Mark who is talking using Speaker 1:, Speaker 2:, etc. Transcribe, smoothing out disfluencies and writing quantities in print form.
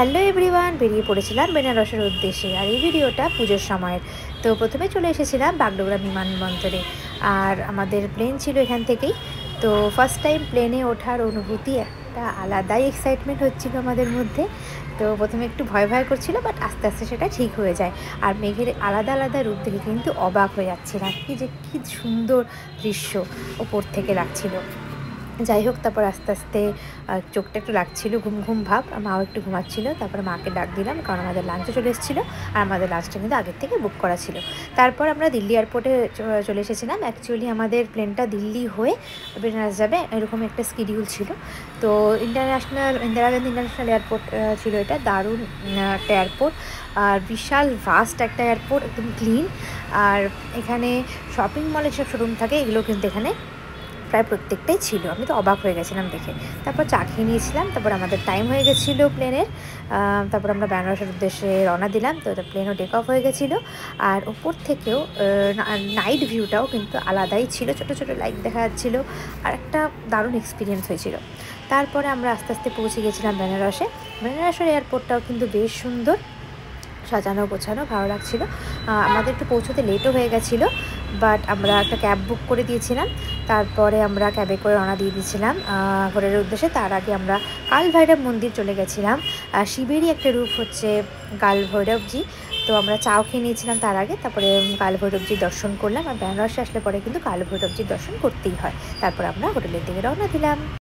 Speaker 1: Hello everyone, বেরিয়ে পড়েছিলাম বেনারসের উদ্দেশ্যে। আর এই ভিডিওটা পুজোর সময়ের। তো প্রথমে চলে এসেছিলাম বাগডোগরা বিমানবন্দরে। আর আমাদের প্লেন ছিল এখান থেকেই। তো ফার্স্ট টাইম প্লেনে ওঠার অনুভূতি একটা আলাদাই এক্সাইটমেন্ট হচ্ছিল আমাদের মধ্যে। তো প্রথমে একটু ভয় ভয় করছিল, বাট আস্তে আস্তে সেটা ঠিক হয়ে যায়। আর মেঘের আলাদা আলাদা রূপ দেখে কিন্তু অবাক হয়ে যাচ্ছিলাম, কি সুন্দর দৃশ্য ওপর থেকে লাগছিল। যাই হোক, তারপর আস্তে আস্তে চোখটা একটু লাগছিল, ঘুম ঘুম ভাব। মাও একটু ঘুমাচ্ছিল। তারপরে মাকে ডাক দিলাম, কারণ আমাদের লাঞ্চে চলে এসেছিলো। আর আমাদের লাঞ্চটা কিন্তু আগের থেকে বুক করা ছিল। তারপর আমরা দিল্লি এয়ারপোর্টে চলে এসেছিলাম। অ্যাকচুয়ালি আমাদের প্লেনটা দিল্লি হয়ে বেনারস যাবে, এরকম একটা শিডিউল ছিল। তো ইন্দিরা গান্ধী ইন্টারন্যাশনাল এয়ারপোর্ট ছিল। এটা দারুণ একটা এয়ারপোর্ট, আর বিশাল ভাস্ট একটা এয়ারপোর্ট, একদম ক্লিন। আর এখানে শপিং মলের সব শোরুম থাকে, এগুলো কিন্তু এখানে প্রায় প্রত্যেকটাই ছিল। আমি তো অবাক হয়ে গেছিলাম দেখে। তারপর চা খেয়ে নিয়েছিলাম। তারপর আমাদের টাইম হয়ে গেছিলো প্লেনের। তারপর আমরা বেনারসের উদ্দেশ্যে রওনা দিলাম। তো প্লেনও টেক অফ হয়ে গেছিলো। আর ওপর থেকেও নাইট ভিউটাও কিন্তু আলাদাই ছিল, ছোটো ছোটো লাইট দেখা যাচ্ছিলো। আর একটা দারুণ এক্সপিরিয়েন্স হয়েছিল। তারপরে আমরা আস্তে আস্তে পৌঁছে গেছিলাম বেনারসে। বেনারসের এয়ারপোর্টটাও কিন্তু বেশ সুন্দর, সাজানো গোছানো, ভালো লাগছিলো। আমাদের একটু পৌঁছতে লেটও হয়ে গেছিলো, বাট আমরা একটা ক্যাব বুক করে দিয়েছিলাম। তারপরে আমরা ক্যাবে করে রওনা দিয়ে দিয়েছিলাম হোটেলের উদ্দেশ্যে। তার আগে আমরা কাল ভৈরব মন্দির চলে গেছিলাম। শিবেরই একটা রূপ হচ্ছে কাল ভৈরবজি। তো আমরা চাও খেয়ে নিয়েছিলাম তার আগে। তারপরে কাল ভৈরবজির দর্শন করলাম। আর বেনারসে আসলে পরে কিন্তু কাল ভৈরবজির দর্শন করতেই হয়। তারপর আমরা হোটেলের দিকে রওনা দিলাম।